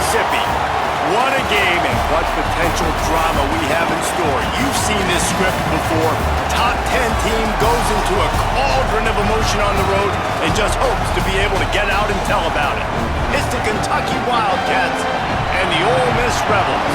Mississippi. What a game and what potential drama we have in store. You've seen this script before. Top 10 team goes into a cauldron of emotion on the road and just hopes to be able to get out and tell about it. It's the Kentucky Wildcats and the Ole Miss Rebels.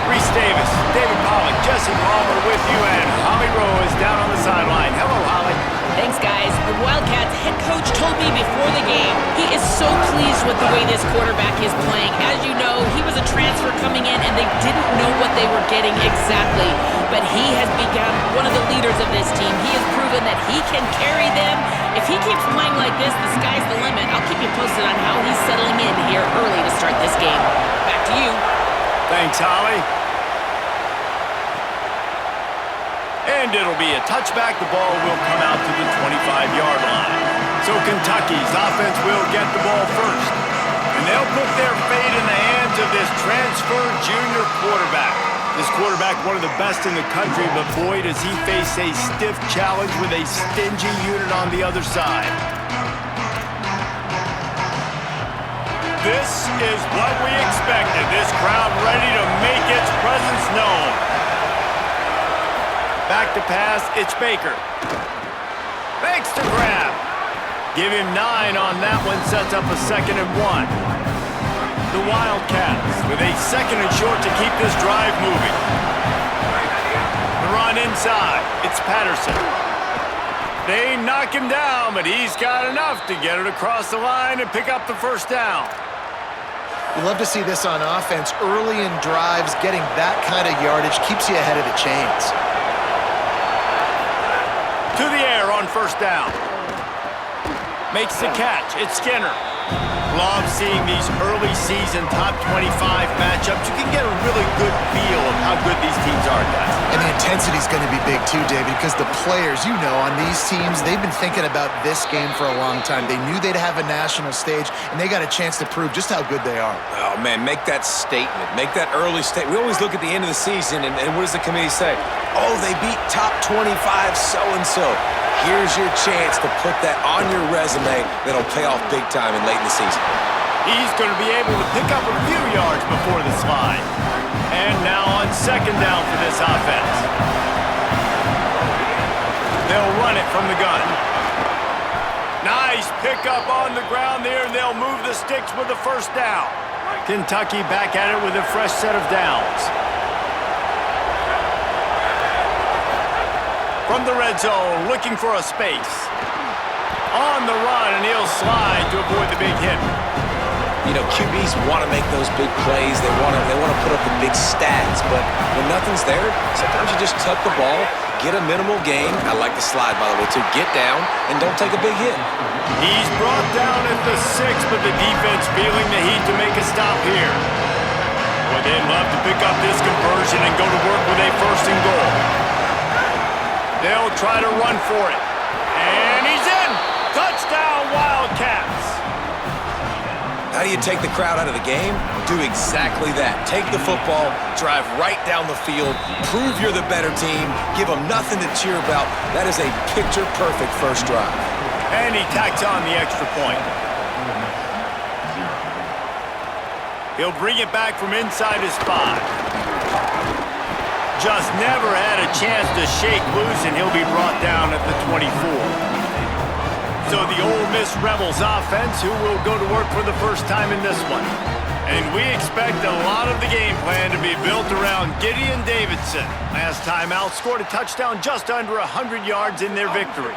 Reese Davis, David Pollack, Jesse Palmer with you, and Holly Rowe is down on the sideline. Hello, Holly. Thanks, guys. The Wildcats head coach told me before the game he is so pleased with the way this quarterback is playing. As you know, he was a transfer coming in, and they didn't know what they were getting exactly. But he has become one of the leaders of this team. He has proven that he can carry them. If he keeps playing like this, the sky's the limit. I'll keep you posted on how he's settling in here early to start this game. Back to you. Thanks, Holly. And it'll be a touchback. The ball will come out to the 25-yard line. So Kentucky's offense will get the ball first. And they'll put their fate in the hands of this transfer junior quarterback. This quarterback, one of the best in the country, but boy, does he face a stiff challenge with a stingy unit on the other side. This is what we expected. This crowd ready to make its presence known. Back to pass, it's Baker. Fakes to grab. Give him 9 on that one, sets up a 2nd and 1. The Wildcats with a 2nd and short to keep this drive moving. The run inside, it's Patterson. They knock him down, but he's got enough to get it across the line and pick up the first down. You love to see this on offense. Early in drives, getting that kind of yardage keeps you ahead of the chains. To the air on first down. Makes the catch. It's Skinner. Love seeing these early season top 25 matchups. You can get a really good feel of how good these teams are, guys. And the intensity is going to be big too, David, because the players, you know, on these teams, they've been thinking about this game for a long time. They knew they'd have a national stage, and they got a chance to prove just how good they are. Oh, man, make that statement. Make that early statement. We always look at the end of the season, and what does the committee say? Oh, they beat top 25 so-and-so. Here's your chance to put that on your resume that'll pay off big time and late in the season. He's going to be able to pick up a few yards before the slide. And now on 2nd down for this offense. They'll run it from the gun. Nice pickup on the ground there. They'll move the sticks with the first down. Kentucky back at it with a fresh set of downs. From the red zone, looking for a space. On the run, and he'll slide to avoid the big hit. You know, QBs want to make those big plays. They want to put up the big stats. But when nothing's there, sometimes you just tuck the ball, get a minimal gain. I like the slide, by the way, too. Get down and don't take a big hit. He's brought down at the 6, but the defense feeling the heat to make a stop here. Boy, they'd love to pick up this conversion and go to work with a 1st and goal. They'll try to run for it. And he's in! Touchdown, Wildcats! How do you take the crowd out of the game? Do exactly that. Take the football, drive right down the field, prove you're the better team, give them nothing to cheer about. That is a picture-perfect first drive. And he tacks on the extra point. He'll bring it back from inside his 5. Just never had a chance to shake loose, and he'll be brought down at the 24. So the Ole Miss Rebels offense, who will go to work for the first time in this one. And we expect a lot of the game plan to be built around Gideon Davidson. Last time out, scored a touchdown just under 100 yards in their victory.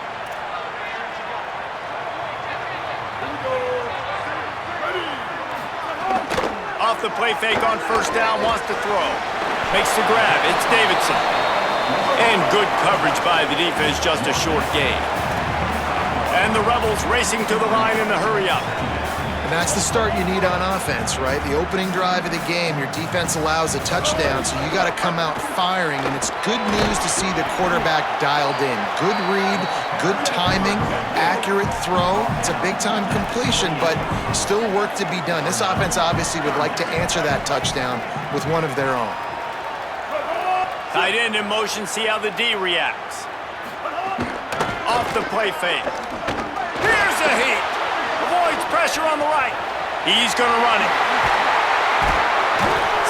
Off the play fake on first down, wants to throw. Makes the grab, it's Davidson. And good coverage by the defense, just a short gain. And the Rebels racing to the line in the hurry-up. And that's the start you need on offense, right? The opening drive of the game, your defense allows a touchdown, so you got to come out firing, and it's good news to see the quarterback dialed in. Good read, good timing, accurate throw. It's a big-time completion, but still work to be done. This offense obviously would like to answer that touchdown with one of their own. Tight end in motion, see how the D reacts. Off the play fake. Here's a heat. Avoids pressure on the right. He's going to run it.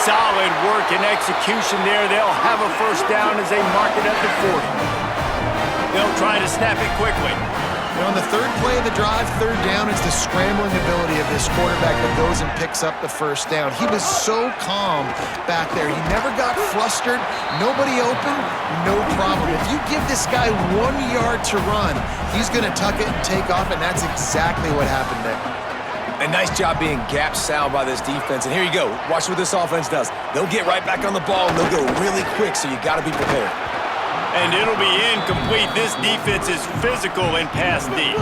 Solid work and execution there. They'll have a first down as they mark it at the 40. They'll try to snap it quickly. On the third play of the drive, third down, it's the scrambling ability of this quarterback that goes and picks up the first down. He was so calm back there. He never got flustered. Nobody open, no problem. If you give this guy 1 yard to run, he's going to tuck it and take off, and that's exactly what happened there. A nice job being gap sound by this defense. And here you go. Watch what this offense does. They'll get right back on the ball, and they'll go really quick, so you got to be prepared. And it'll be incomplete. This defense is physical in pass D.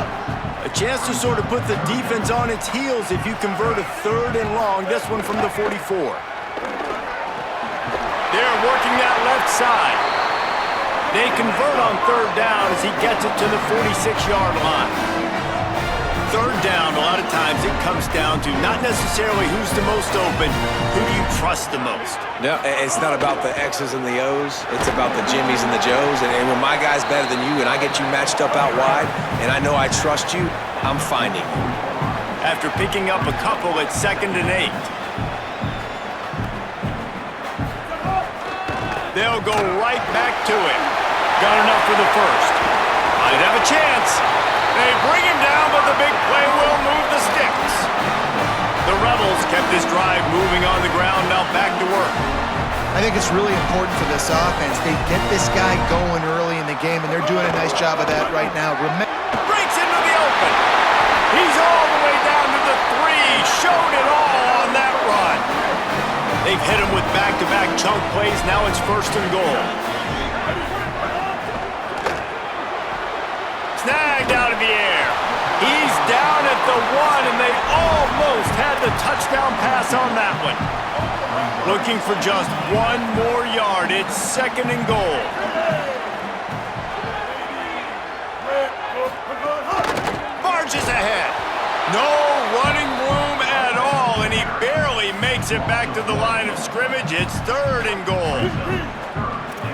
A chance to sort of put the defense on its heels if you convert a third and long. This one from the 44. They're working that left side. They convert on third down as he gets it to the 46-yard line. Third down, a lot of times it comes down to not necessarily who's the most open, who do you trust the most? No, it's not about the X's and the O's. It's about the Jimmies and the Joes. And when my guy's better than you and I get you matched up out wide and I know I trust you, I'm finding you. After picking up a couple at 2nd and 8. They'll go right back to it. Got enough for the first. Might have a chance. They bring him down, but the big play will move the sticks. The Rebels kept this drive moving on the ground, now back to work. I think it's really important for this offense. They get this guy going early in the game, and they're doing a nice job of that right now. Breaks into the open. He's all the way down to the 3. Showed it all on that run. They've hit him with back-to-back chunk plays. Now it's 1st and goal. Snagged out of the air. He's down at the 1, and they almost had the touchdown pass on that one. Looking for just 1 more yard. It's 2nd and goal. Marches ahead. No running room at all, and he barely makes it back to the line of scrimmage. It's 3rd and goal.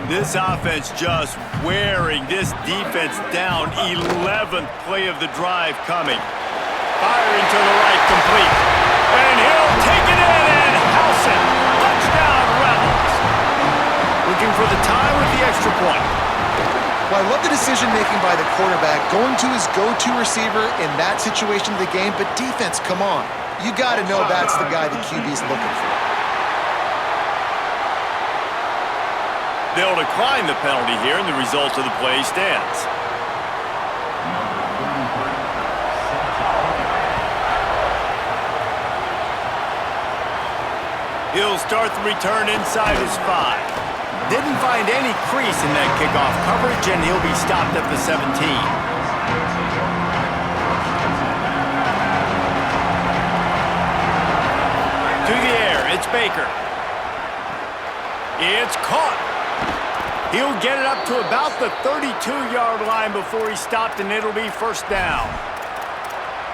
This offense just wearing this defense down. 11th play of the drive coming. Firing to the right, complete. And he'll take it in and house it. Touchdown, Rebels. Looking for the tie with the extra point. Well, I love the decision-making by the quarterback, going to his go-to receiver in that situation of the game, but defense, come on. You got to know that's the guy the QB's looking for. They'll decline the penalty here, and the result of the play stands. He'll start the return inside his 5. Didn't find any crease in that kickoff coverage, and he'll be stopped at the 17. To the air, it's Baker. It's caught. He'll get it up to about the 32-yard line before he's stopped, and it'll be 1st down.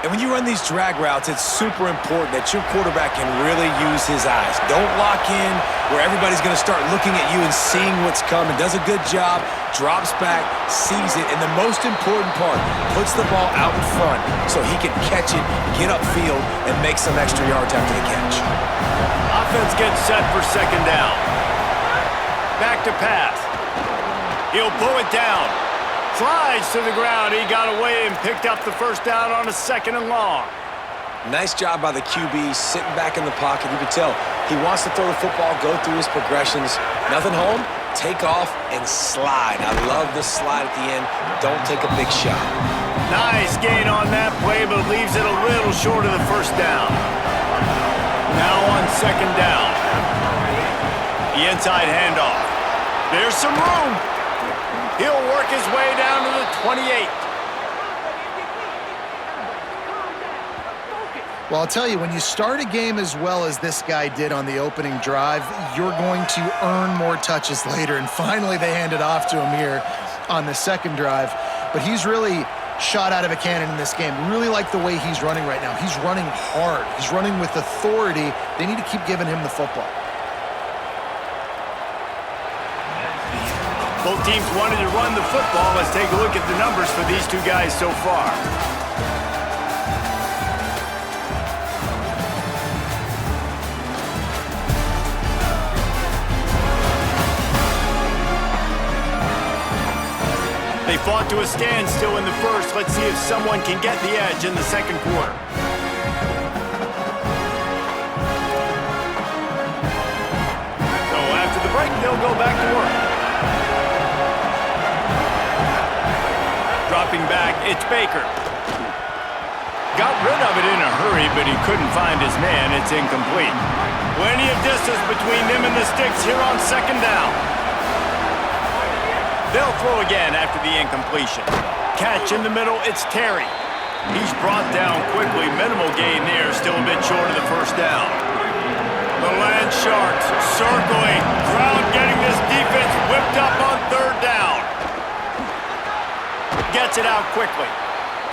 And when you run these drag routes, it's super important that your quarterback can really use his eyes. Don't lock in where everybody's going to start looking at you and seeing what's coming. Does a good job, drops back, sees it, and the most important part, puts the ball out in front so he can catch it, get upfield, and make some extra yards after the catch. Offense gets set for 2nd down. Back to pass. He'll pull it down. Slides to the ground. He got away and picked up the first down on a 2nd and long. Nice job by the QB, sitting back in the pocket. You can tell he wants to throw the football, go through his progressions. Nothing home, take off, and slide. I love the slide at the end. Don't take a big shot. Nice gain on that play, but leaves it a little short of the first down. Now on 2nd down. The inside handoff. There's some room. He'll work his way down to the 28. Well, I'll tell you, when you start a game as well as this guy did on the opening drive, you're going to earn more touches later. And finally, they handed off to him here on the 2nd drive. But he's really shot out of a cannon in this game. Really like the way he's running right now. He's running hard. He's running with authority. They need to keep giving him the football. Both teams wanted to run the football. Let's take a look at the numbers for these two guys so far. fought to a standstill in the first. Let's see if someone can get the edge in the second quarter. So after the break, they'll go back to work. Dropping back, it's Baker. Got rid of it in a hurry, but he couldn't find his man. It's incomplete. Plenty of distance between them and the sticks here on second down. They'll throw again after the incompletion. Catch in the middle, it's Terry. He's brought down quickly. Minimal gain there, still a bit short of the first down. The Land Sharks circling. Crowd getting this defense whipped up on third down. Gets it out quickly.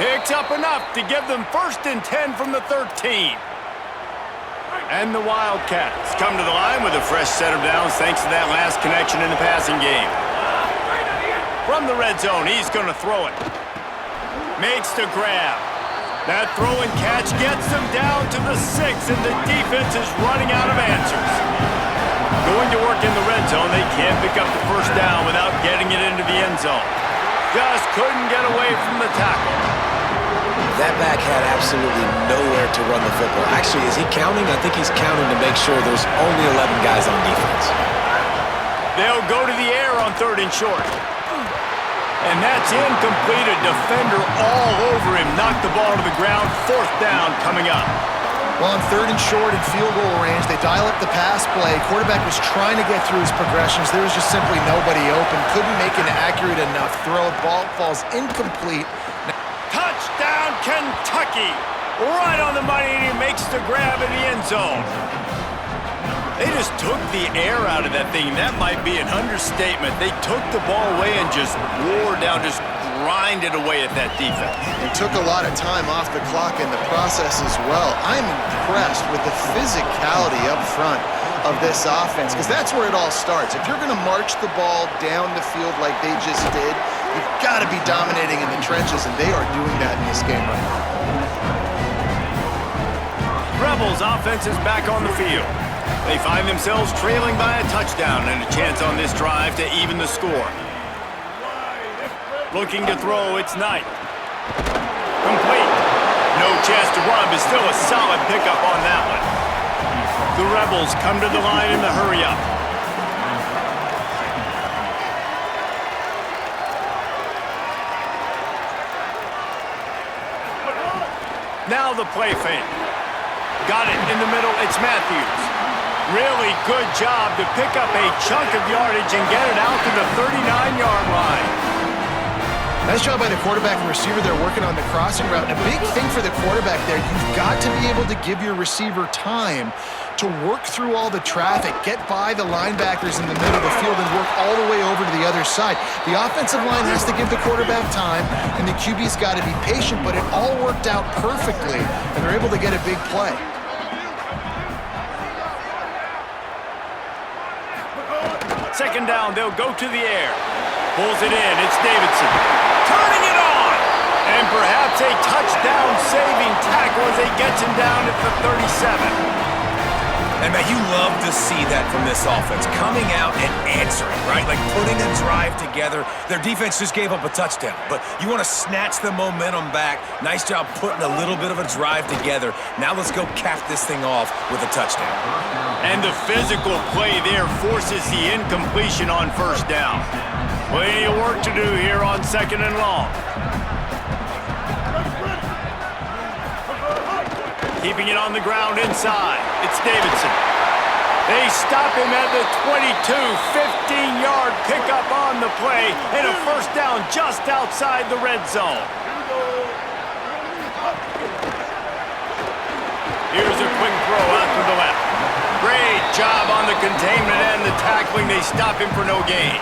Picks up enough to give them 1st and 10 from the 13. And the Wildcats come to the line with a fresh set of downs thanks to that last connection in the passing game. From the red zone, he's going to throw it. Makes the grab. That throw and catch gets them down to the 6, and the defense is running out of answers. Going to work in the red zone, they can't pick up the first down without getting it into the end zone. Just couldn't get away from the tackle. That back had absolutely nowhere to run the football. Actually, is he counting? I think he's counting to make sure there's only 11 guys on defense. They'll go to the air on 3rd and short. And that's incomplete. A defender all over him. Knocked the ball to the ground. 4th down coming up. Well, on 3rd and short and field goal range, they dial up the pass play. Quarterback was trying to get through his progressions. There was just simply nobody open. Couldn't make an accurate enough throw. Ball falls incomplete. Touchdown, Kentucky! Right on the money, and he makes the grab in the end zone. They just took the air out of that thing. That might be an understatement. They took the ball away and just wore down, just grinded away at that defense. They took a lot of time off the clock in the process as well. I'm impressed with the physicality up front of this offense, because that's where it all starts. If you're going to march the ball down the field like they just did, you've got to be dominating in the trenches, and they are doing that in this game right now. Rebels offense is back on the field. They find themselves trailing by a touchdown and a chance on this drive to even the score. Looking to throw, it's Knight. Complete. No chance to run, but still a solid pickup on that one. The Rebels come to the line in the hurry-up. Now the play fake. Got it in the middle, it's Matthews. Really good job to pick up a chunk of yardage and get it out to the 39-yard line. Nice job by the quarterback and receiver. They're working on the crossing route. And a big thing for the quarterback there, you've got to be able to give your receiver time to work through all the traffic, get by the linebackers in the middle of the field, and work all the way over to the other side. The offensive line has to give the quarterback time, and the QB's got to be patient, but it all worked out perfectly, and they're able to get a big play. Second down, they'll go to the air. Pulls it in, it's Davidson. Turning it on! And perhaps a touchdown-saving tackle as he gets him down at the 37. And, man, you love to see that from this offense. Coming out and answering, right? Like putting a drive together. Their defense just gave up a touchdown. But you want to snatch the momentum back. Nice job putting a little bit of a drive together. Now let's go cap this thing off with a touchdown. And the physical play there forces the incompletion on 1st down. Plenty of work to do here on 2nd and long. Keeping it on the ground inside. It's Davidson. They stop him at the 22, 15-yard pickup on the play, and a 1st down just outside the red zone. Here's a quick throw out to the left. Great job on the containment and the tackling. They stop him for no gain.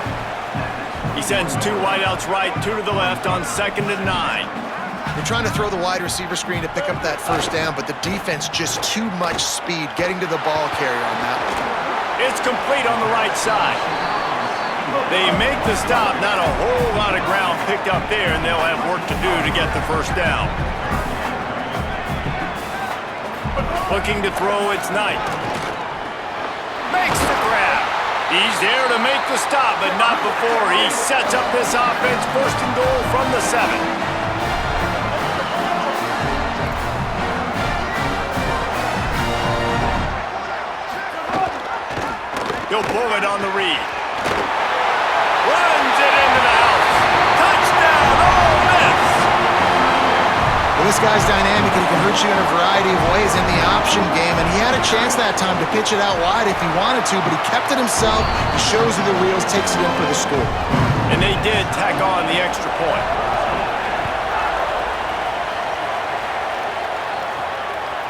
He sends 2 wideouts right, 2 to the left on 2nd and 9. They're trying to throw the wide receiver screen to pick up that 1st down, but the defense just too much speed getting to the ball carrier on that one. It's complete on the right side. They make the stop, not a whole lot of ground picked up there, and they'll have work to do to get the 1st down. Looking to throw, it's Knight. Makes the grab. He's there to make the stop, but not before he sets up this offense. First and goal from the 7. He'll pull it on the read. Runs it into the house. Touchdown, Ole Miss! Well, this guy's dynamic, and he can hurt you in a variety of ways in the option game, and he had a chance that time to pitch it out wide if he wanted to, but he kept it himself. He shows you the wheels, takes it in for the score. And they did tack on the extra point.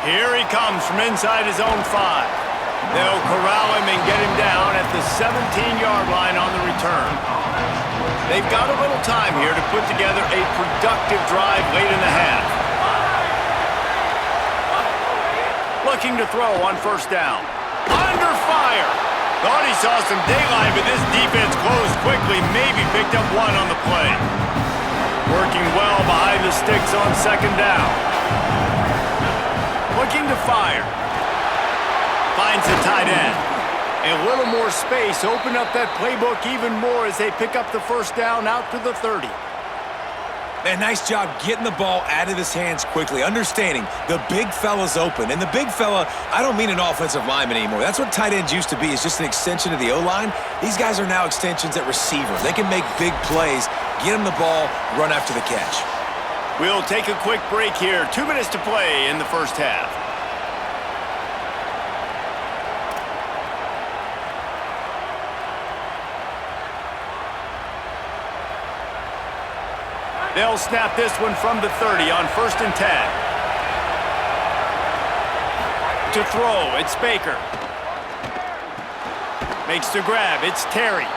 Here he comes from inside his own 5. They'll corral him and get him down at the 17-yard line on the return. They've got a little time here to put together a productive drive late in the half. Looking to throw on first down. Under fire. Thought he saw some daylight, but this defense closed quickly. Maybe picked up one on the play. Working well behind the sticks on second down. Looking to fire. Finds the tight end. A little more space. Open up that playbook even more as they pick up the first down out to the 30. Man, nice job getting the ball out of his hands quickly, understanding the big fella's open. And the big fella, I don't mean an offensive lineman anymore. That's what tight ends used to be, is just an extension of the O-line. These guys are now extensions at receiver. They can make big plays, get him the ball, run after the catch. We'll take a quick break here. 2 minutes to play in the first half. They'll snap this one from the 30 on 1st and 10. To throw, it's Baker. Makes the grab, it's Terry.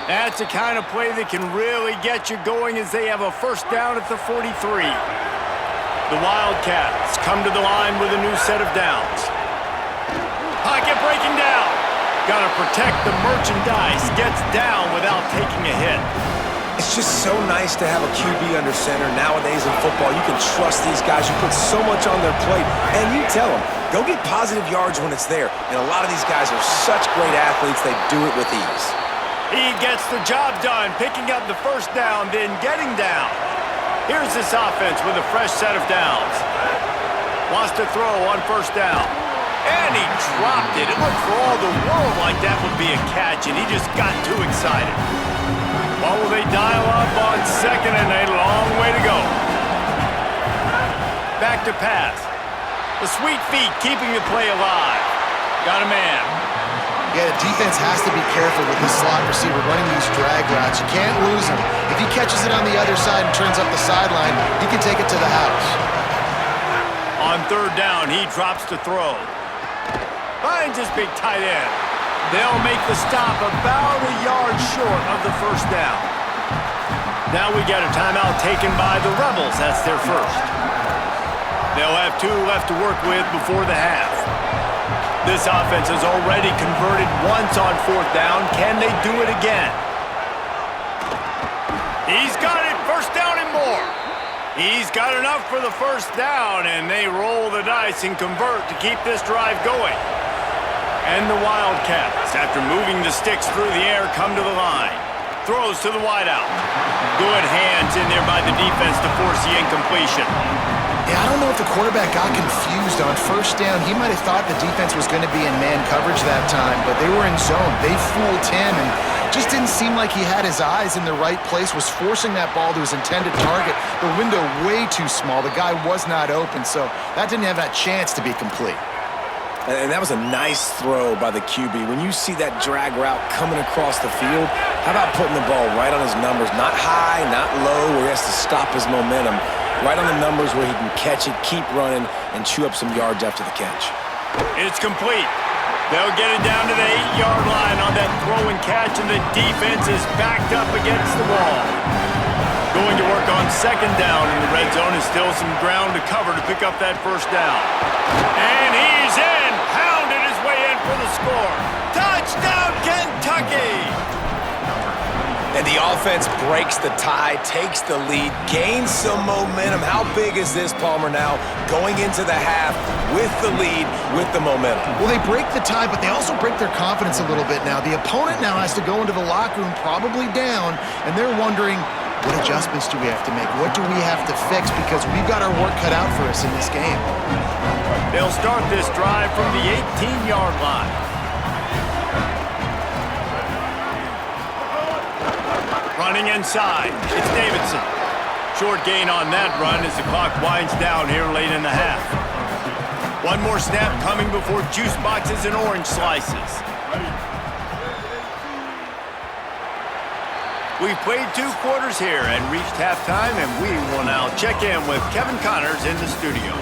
That's the kind of play that can really get you going as they have a first down at the 43. The Wildcats come to the line with a new set of downs. Pocket breaking down. Got to protect the merchandise. Gets down without taking a hit. It's just so nice to have a QB under center. Nowadays in football, you can trust these guys. You put so much on their plate, and you tell them, go get positive yards when it's there. And a lot of these guys are such great athletes, they do it with ease. He gets the job done, picking up the first down, then getting down. Here's this offense with a fresh set of downs. Wants to throw on first down. And he dropped it. It looked for all the world like that would be a catch, and he just got too excited. What will they dial up on second and a long way to go? Back to pass. The sweet feet keeping the play alive. Got a man. Yeah, the defense has to be careful with this slot receiver running these drag routes. You can't lose him. If he catches it on the other side and turns up the sideline, he can take it to the house. On third down, he drops to throw. Finds his big tight end. They'll make the stop about a yard short of the first down. Now we got a timeout taken by the Rebels. That's their first. They'll have 2 left to work with before the half. This offense has already converted once on fourth down. Can they do it again? He's got it. First down and more. He's got enough for the first down, and they roll the dice and convert to keep this drive going. And the Wildcats, after moving the sticks through the air, come to the line. Throws to the wideout. Good hands in there by the defense to force the incompletion. Yeah, I don't know if the quarterback got confused on first down. He might have thought the defense was going to be in man coverage that time, but they were in zone. They fooled him, and just didn't seem like he had his eyes in the right place, was forcing that ball to his intended target. The window way too small. The guy was not open, so that didn't have that chance to be complete. And that was a nice throw by the QB. When you see that drag route coming across the field, how about putting the ball right on his numbers? Not high, not low, where he has to stop his momentum. Right on the numbers where he can catch it, keep running, and chew up some yards after the catch. It's complete. They'll get it down to the 8-yard line on that throw and catch, and the defense is backed up against the wall. Going to work on second down in the red zone, and still some ground to cover to pick up that first down. And he's in, pounded his way in for the score. Touchdown, Kentucky! And the offense breaks the tie, takes the lead, gains some momentum. How big is this, Palmer, now going into the half with the lead, with the momentum? Well, they break the tie, but they also break their confidence a little bit now. The opponent now has to go into the locker room probably down, and they're wondering, what adjustments do we have to make? What do we have to fix? Because we've got our work cut out for us in this game. They'll start this drive from the 18-yard line. Running inside, it's Davidson. Short gain on that run as the clock winds down here late in the half. One more snap coming before juice boxes and orange slices. We've played 2 quarters here and reached halftime, and we will now check in with Kevin Connors in the studio.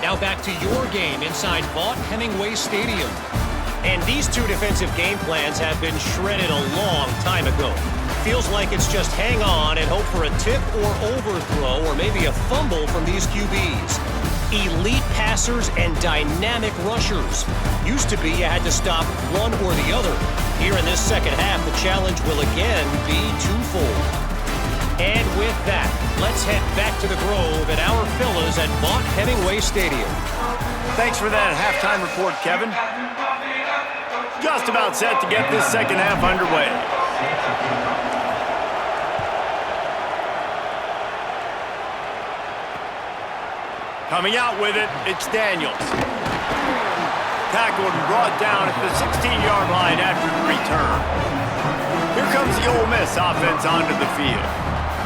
Now back to your game inside Vaught Hemingway Stadium. And these 2 defensive game plans have been shredded a long time ago. Feels like it's just hang on and hope for a tip or overthrow or maybe a fumble from these QBs. Elite passers and dynamic rushers. Used to be you had to stop one or the other. Here in this second half, the challenge will again be twofold. And with that, let's head back to the Grove at our Fellas at Vaught Hemingway Stadium. Thanks for that halftime report, Kevin. Just about set to get this second half underway. Coming out with it, it's Daniels. Tackled and brought down at the 16-yard line after the return. Here comes the Ole Miss offense onto the field.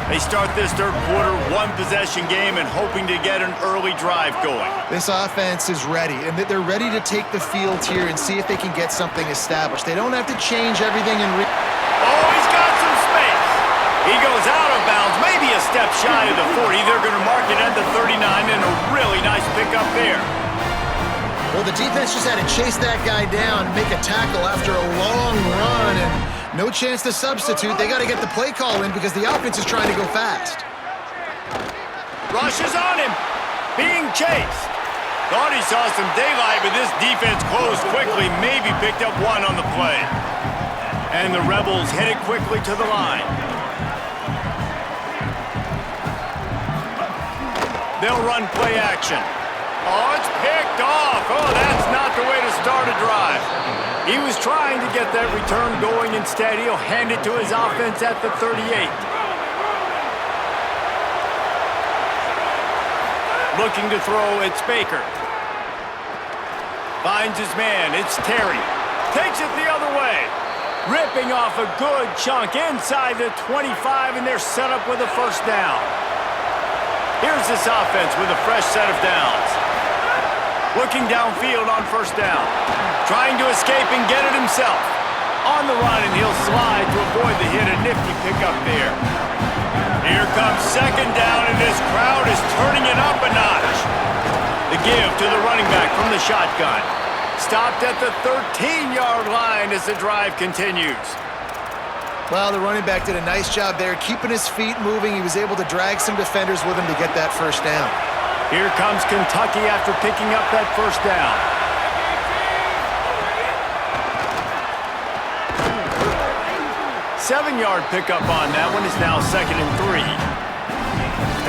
They start this third quarter, 1-possession game and hoping to get an early drive going. This offense is ready, and they're ready to take the field here and see if they can get something established. They don't have to change everything and oh, he's got some space. He goes out of bounds, maybe a step shy of the 40. They're going to mark it at the 39, and a really nice pickup there. Well, the defense just had to chase that guy down and make a tackle after a long run, and no chance to substitute. They got to get the play call in because the offense is trying to go fast. Rush is on him, being chased. Thought he saw some daylight, but this defense closed quickly, maybe picked up one on the play. And the Rebels headed quickly to the line. They'll run play action. Oh, it's picked off. Oh, that's not the way to start a drive. He was trying to get that return going. Instead, he'll hand it to his offense at the 38. Looking to throw, it's Baker. Finds his man, it's Terry. Takes it the other way. Ripping off a good chunk inside the 25, and they're set up with a first down. Here's this offense with a fresh set of downs. Looking downfield on first down. Trying to escape and get it himself. On the run, and he'll slide to avoid the hit. A nifty pickup there. Here comes second down, and this crowd is turning it up a notch. The give to the running back from the shotgun. Stopped at the 13-yard line as the drive continues. Well, the running back did a nice job there, keeping his feet moving. He was able to drag some defenders with him to get that first down. Here comes Kentucky after picking up that first down. Seven-yard pickup on that one is now 2nd and 3.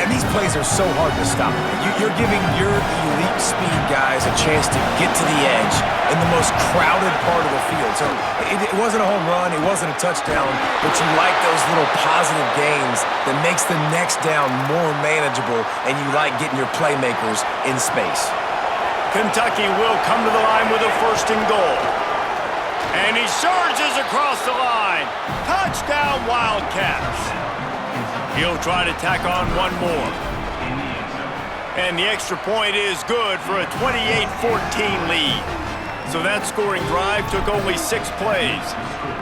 And these plays are so hard to stop. You're giving your elite speed guys a chance to get to the edge in the most crowded part of the field. So it wasn't a home run, it wasn't a touchdown, but you like those little positive gains that makes the next down more manageable, and you like getting your playmakers in space. Kentucky will come to the line with a 1st and goal. And he surges across the line. Touchdown, Wildcats. He'll try to tack on one more. And the extra point is good for a 28-14 lead. So that scoring drive took only 6 plays.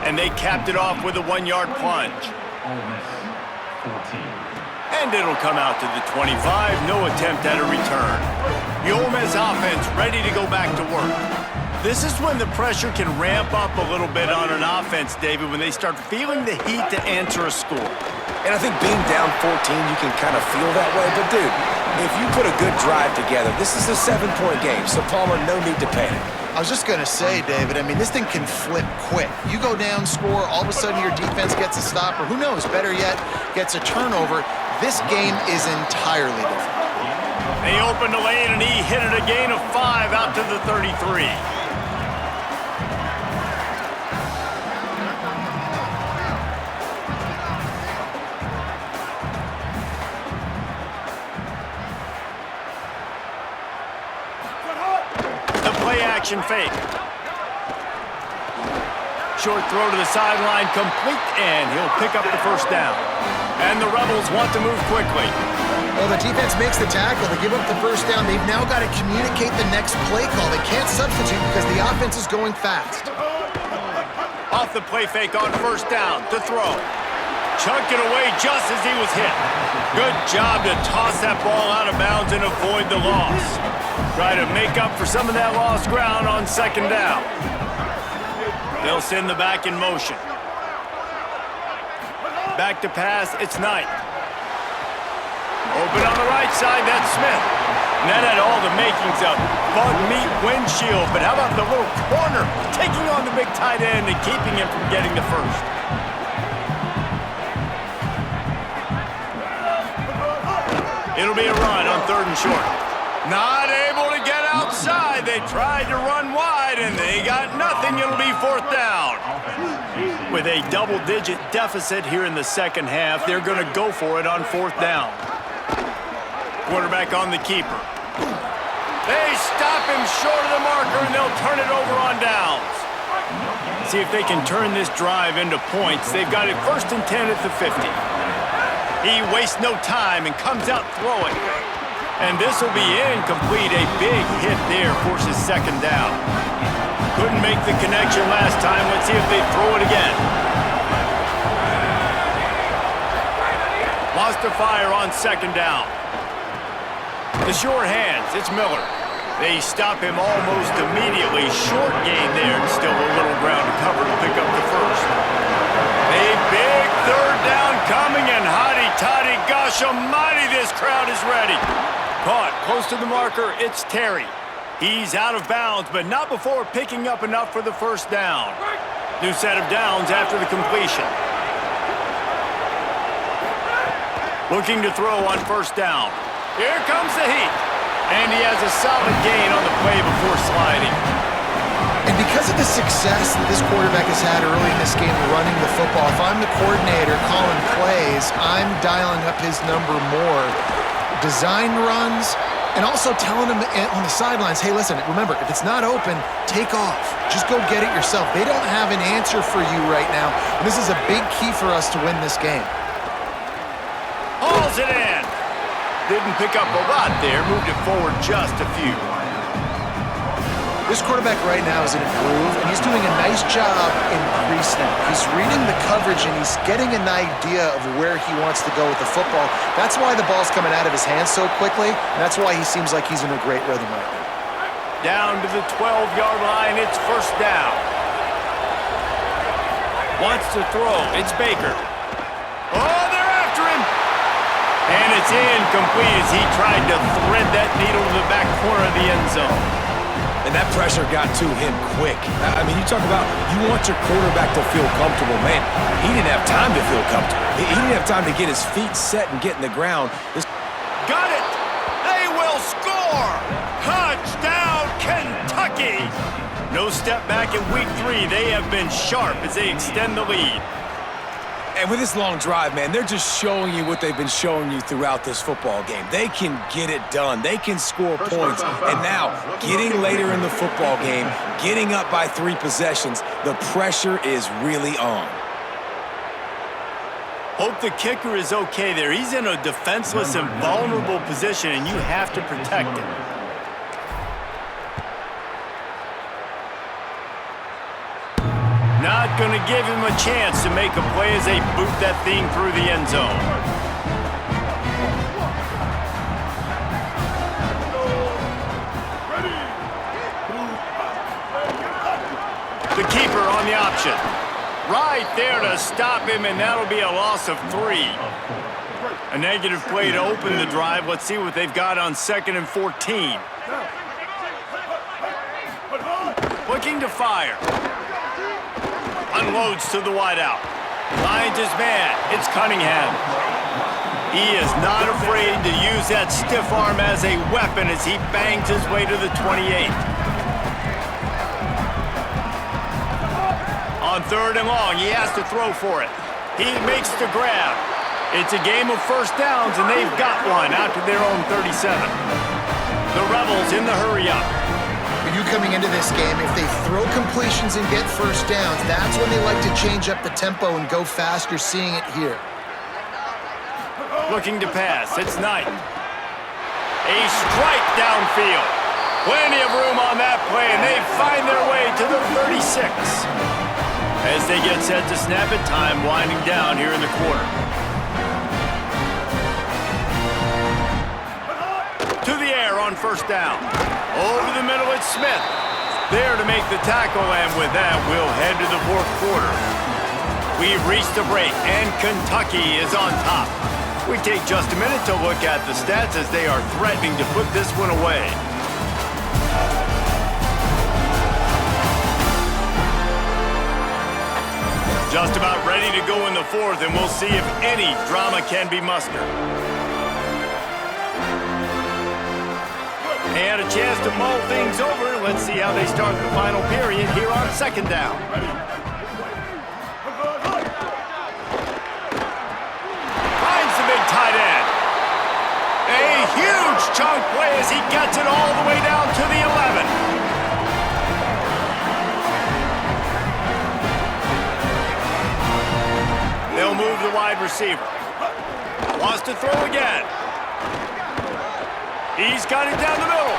And they capped it off with a 1-yard plunge. And it'll come out to the 25. No attempt at a return. The Ole Miss offense ready to go back to work. This is when the pressure can ramp up a little bit on an offense, David, when they start feeling the heat to answer a score. And I think being down 14, you can kind of feel that way. But, dude, if you put a good drive together, this is a 7-point game, so Palmer, no need to panic. I was just going to say, David, I mean, this thing can flip quick. You go down, score, all of a sudden your defense gets a stop, or who knows, better yet, gets a turnover. This game is entirely different. They opened the lane, and he hit it a gain of 5 out to the 33. Action fake. Short throw to the sideline, complete, and he'll pick up the first down. And the Rebels want to move quickly. Well, the defense makes the tackle. They give up the first down. They've now got to communicate the next play call. They can't substitute because the offense is going fast. Off the play fake on first down to throw. Chunked it away just as he was hit. Good job to toss that ball out of bounds and avoid the loss. Try to make up for some of that lost ground on second down. They'll send the back in motion. Back to pass, it's Knight. Open on the right side, that's Smith. And that had all the makings of bug meat windshield, but how about the little corner taking on the big tight end and keeping him from getting the first? It'll be a run on 3rd and short. Not able to get outside. They tried to run wide, and they got nothing. It'll be 4th down. With a double-digit deficit here in the second half, they're going to go for it on 4th down. Quarterback on the keeper. They stop him short of the marker, and they'll turn it over on downs. See if they can turn this drive into points. They've got it 1st and 10 at the 50. He wastes no time and comes out throwing. And this will be incomplete. A big hit there forces 2nd down. Couldn't make the connection last time. Let's see if they throw it again. Lost to fire on 2nd down. The short hands, it's Miller. They stop him almost immediately. Short gain there, and still a little ground to cover to pick up the first. A big 3rd down coming, and hotty-toddy, gosh almighty, this crowd is ready. Caught close to the marker, it's Terry. He's out of bounds, but not before picking up enough for the first down. New set of downs after the completion. Looking to throw on 1st down. Here comes the heat. And he has a solid gain on the play before sliding. And because of the success that this quarterback has had early in this game running the football, if I'm the coordinator calling plays, I'm dialing up his number more. Design runs, and also telling him on the sidelines, hey, listen, remember, if it's not open, take off. Just go get it yourself. They don't have an answer for you right now, and this is a big key for us to win this game. Hauls it in. Didn't pick up a lot there, moved it forward just a few. This quarterback right now is in a groove, and he's doing a nice job in pre-snap. He's reading the coverage, and he's getting an idea of where he wants to go with the football. That's why the ball's coming out of his hands so quickly, and that's why he seems like he's in a great rhythm right now. Down to the 12-yard line, it's 1st down. Wants to throw, it's Baker. Oh, they're after him! And it's incomplete as he tried to thread that needle to the back corner of the end zone. And that pressure got to him quick. I mean, you talk about you want your quarterback to feel comfortable. Man, he didn't have time to feel comfortable. He didn't have time to get his feet set and get in the ground. Got it! They will score! Touchdown, Kentucky! No step back in week 3. They have been sharp as they extend the lead. And with this long drive, man, they're just showing you what they've been showing you throughout this football game. They can get it done. They can score points. And now, getting later in the football game, getting up by 3 possessions, the pressure is really on. Hope the kicker is okay there. He's in a defenseless and vulnerable position, and you have to protect him. Not going to give him a chance to make a play as they boot that thing through the end zone. The keeper on the option. Right there to stop him, and that'll be a loss of 3. A negative play to open the drive. Let's see what they've got on 2nd and 14. Looking to fire. Unloads to the wideout. Finds his man. It's Cunningham. He is not afraid to use that stiff arm as a weapon as he bangs his way to the 28. On 3rd and long, he has to throw for it. He makes the grab. It's a game of first downs, and they've got one out to their own 37. The Rebels in the hurry-up. For you coming into this game, if they throw completions and get first downs, that's when they like to change up the tempo and go fast. You're seeing it here. Looking to pass. It's Knight. A strike downfield. Plenty of room on that play, and they find their way to the 36. As they get set to snap it, time winding down here in the quarter. To the air on first down. Over the middle, it's Smith. There to make the tackle, and with that, we'll head to the 4th quarter. We've reached the break, and Kentucky is on top. We take just a minute to look at the stats as they are threatening to put this one away. Just about ready to go in the 4th, and we'll see if any drama can be mustered. They had a chance to mull things over. Let's see how they start the final period here on 2nd down. Finds the big tight end. A huge chunk play as he gets it all the way down to the 11. They'll move the wide receiver. Wants to throw again. He's got it down the middle.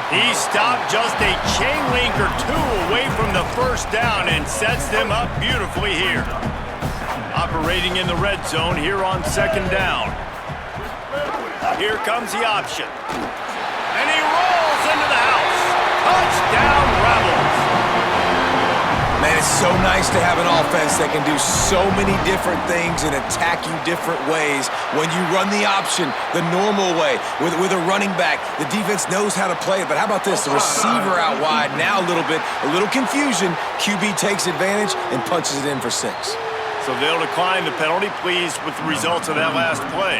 He stopped just a chain link or 2 away from the first down and sets them up beautifully here. Operating in the red zone here on 2nd down. Here comes the option. And he rolls into the house. Touchdown, Rebels. Man, it's so nice to have an offense that can do so many different things and attack you different ways. When you run the option the normal way with a running back, the defense knows how to play it. But how about this? The receiver out wide, now a little confusion. QB takes advantage and punches it in for 6. So they'll decline the penalty, pleased with the results of that last play.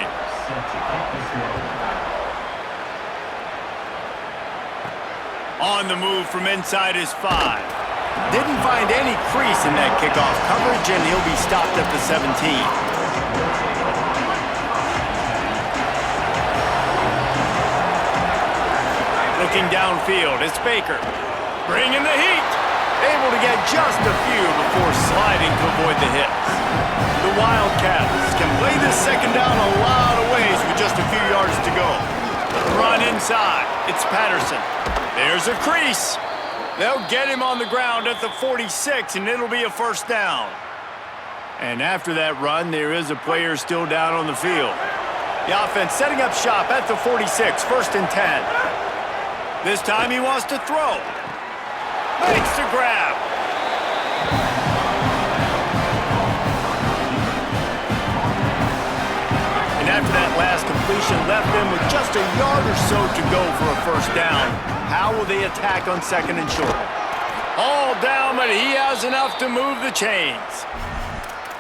On the move from inside is 5. Didn't find any crease in that kickoff coverage, and he'll be stopped at the 17. Looking downfield, it's Baker. Bringing the heat. Able to get just a few before sliding to avoid the hits. The Wildcats can play this 2nd down a lot of ways with just a few yards to go. Run inside. It's Patterson. There's a crease. They'll get him on the ground at the 46, and it'll be a first down. And after that run, there is a player still down on the field. The offense setting up shop at the 46, 1st and 10. This time he wants to throw. Makes the grab. And after that last completion, left them with just a yard or so to go for a first down. How will they attack on 2nd and short? All down, but he has enough to move the chains.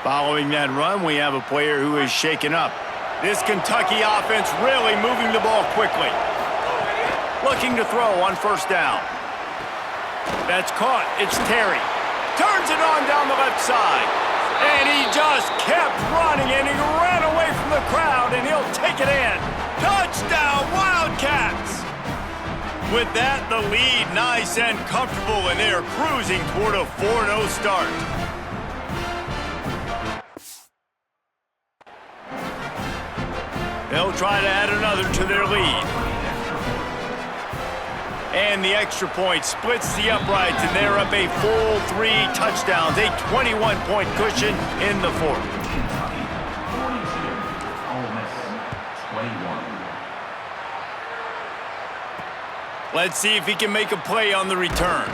Following that run, we have a player who is shaken up. This Kentucky offense really moving the ball quickly. Looking to throw on first down. That's caught. It's Terry. Turns it on down the left side. And he just kept running, and he ran away from the crowd, and he'll take it in. Touchdown, Wildcats! With that, the lead nice and comfortable, and they are cruising toward a 4-0 start. They'll try to add another to their lead. And the extra point splits the uprights, and they're up a full 3 touchdowns, a 21-point cushion in the fourth. Let's see if he can make a play on the return.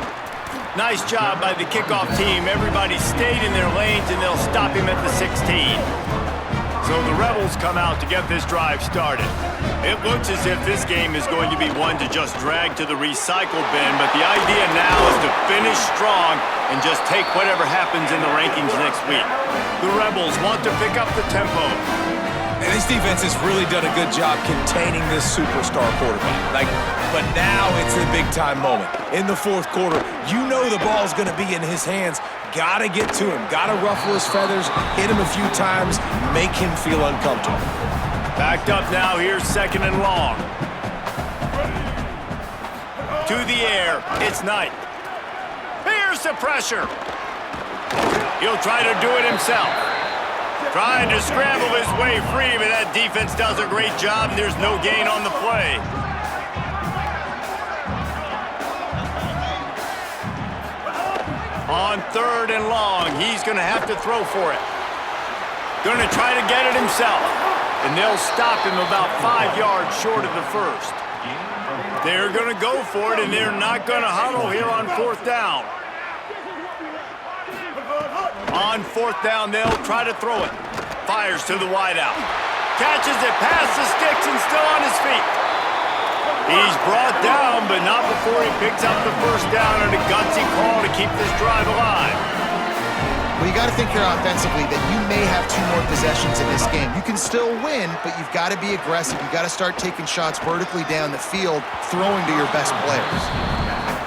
Nice job by the kickoff team. Everybody stayed in their lanes, and they'll stop him at the 16. So the Rebels come out to get this drive started. It looks as if this game is going to be one to just drag to the recycle bin, but the idea now is to finish strong and just take whatever happens in the rankings next week. The Rebels want to pick up the tempo. And this defense has really done a good job containing this superstar quarterback. But now it's a big-time moment. In the fourth quarter, you know the ball's going to be in his hands. Got to get to him. Got to ruffle his feathers, hit him a few times, make him feel uncomfortable. Backed up now. Here's 2nd and long. To the air. It's Knight. Here's the pressure. He'll try to do it himself. Trying to scramble his way free, but that defense does a great job, and there's no gain on the play. On 3rd and long, he's going to have to throw for it. Going to try to get it himself, and they'll stop him about 5 yards short of the first. They're going to go for it, and they're not going to huddle here on 4th down. On 4th down, they'll try to throw it. Fires to the wideout. Catches it past the sticks and still on his feet. He's brought down, but not before he picks up the first down and a gutsy call to keep this drive alive. Well, you got to think here offensively that you may have 2 more possessions in this game. You can still win, but you've got to be aggressive. You've got to start taking shots vertically down the field, throwing to your best players.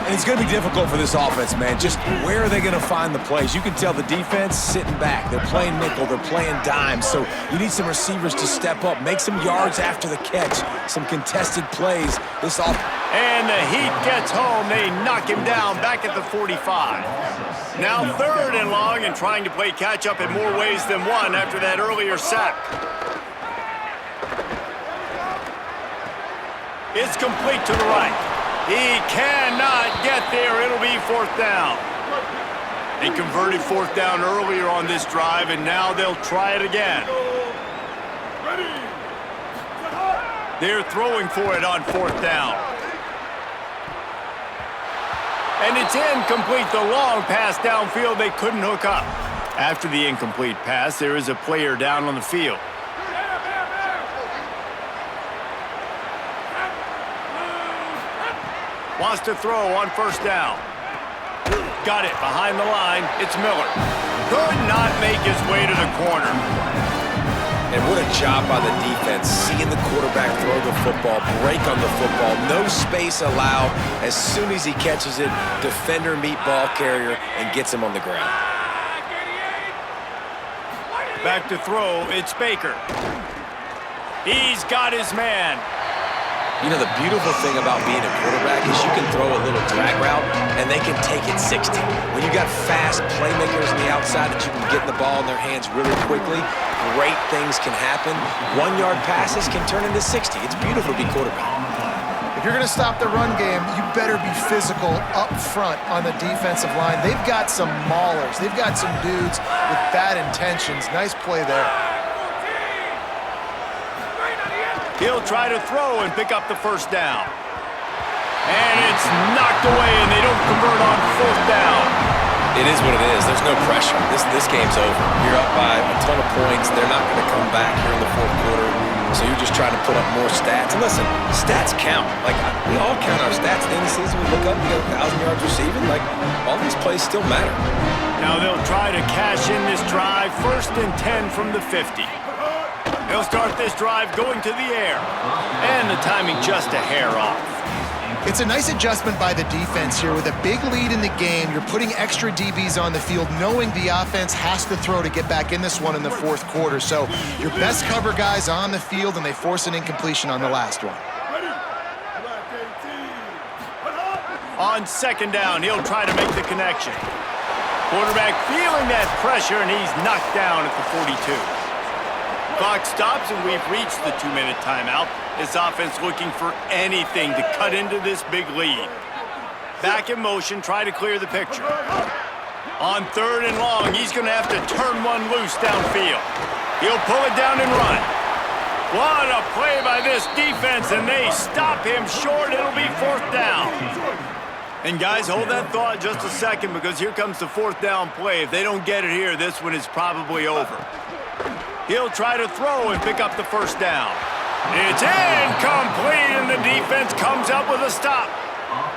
And it's going to be difficult for this offense, man. Just where are they going to find the plays? You can tell the defense sitting back. They're playing nickel. They're playing dime. So you need some receivers to step up, make some yards after the catch, some contested plays. This offense. And the Heat gets home. They knock him down back at the 45. Now 3rd and long, and trying to play catch-up in more ways than one after that earlier sack. It's complete to the right. He cannot get there. It'll be 4th down. They converted 4th down earlier on this drive, and now they'll try it again. They're throwing for it on 4th down. And it's incomplete. The long pass downfield, they couldn't hook up. After the incomplete pass, there is a player down on the field. Wants to throw on 1st down. Got it behind the line. It's Miller. Could not make his way to the corner. And what a job by the defense, seeing the quarterback throw the football, break on the football, no space allowed. As soon as he catches it, defender meet ball carrier and gets him on the ground. Back to throw, it's Baker. He's got his man. You know, the beautiful thing about being a quarterback is you can throw a little drag route, and they can take it 60. When you got fast playmakers on the outside that you can get the ball in their hands really quickly, great things can happen. 1-yard passes can turn into 60. It's beautiful to be quarterback. If you're going to stop the run game, you better be physical up front on the defensive line. They've got some maulers. They've got some dudes with bad intentions. Nice play there. He'll try to throw and pick up the 1st down. And it's knocked away, and they don't convert on 4th down. It is what it is. There's no pressure. This game's over. You're up by a ton of points. They're not going to come back here in the fourth quarter. So you're just trying to put up more stats. And listen, stats count. Like, we all count our stats. At the end of the season, we look up, we got 1,000 yards receiving. Like, all these plays still matter. Now they'll try to cash in this drive. 1st and 10 from the 50. He'll start this drive going to the air. And the timing just a hair off. It's a nice adjustment by the defense here. With a big lead in the game, you're putting extra DBs on the field, knowing the offense has to throw to get back in this one in the fourth quarter. So your best cover guys on the field, and they force an incompletion on the last one. On second down, he'll try to make the connection. Quarterback feeling that pressure, and he's knocked down at the 42. Clock stops, and we've reached the 2-minute timeout. This offense looking for anything to cut into this big lead. Back in motion, try to clear the picture. On third and long, he's going to have to turn one loose downfield. He'll pull it down and run. What a play by this defense, and they stop him short. It'll be fourth down. And guys, hold that thought just a second, because here comes the fourth down play. If they don't get it here, this one is probably over. He'll try to throw and pick up the first down. It's incomplete, and the defense comes up with a stop.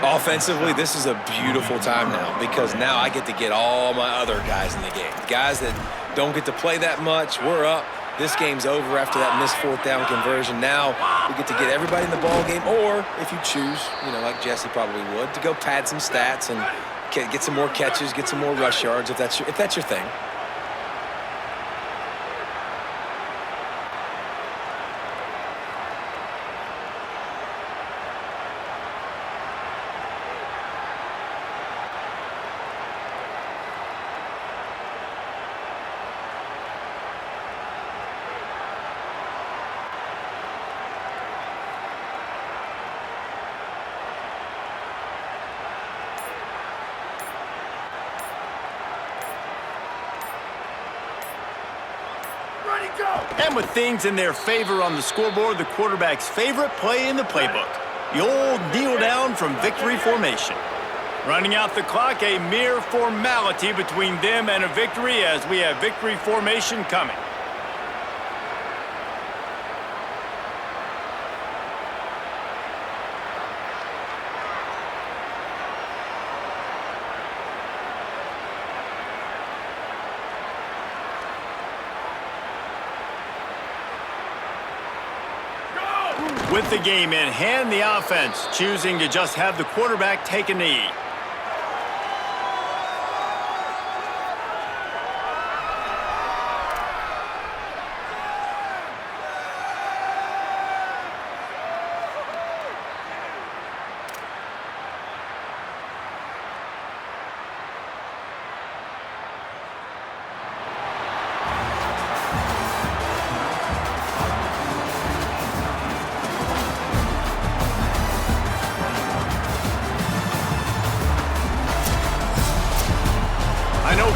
Offensively, this is a beautiful time now, because now I get to get all my other guys in the game. Guys that don't get to play that much, we're up. This game's over after that missed fourth down conversion. Now we get to get everybody in the ball game, or if you choose, like Jesse probably would, to go pad some stats and get some more catches, get some more rush yards if that's your thing. And with things in their favor on the scoreboard, the quarterback's favorite play in the playbook, the old kneel down from victory formation. Running out the clock, a mere formality between them and a victory, as we have victory formation coming. With the game in hand, the offense choosing to just have the quarterback take a knee.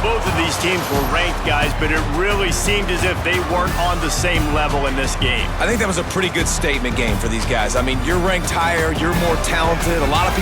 Both of these teams were ranked, guys, but it really seemed as if they weren't on the same level in this game. I think that was a pretty good statement game for these guys. I mean, you're ranked higher, you're more talented. A lot of people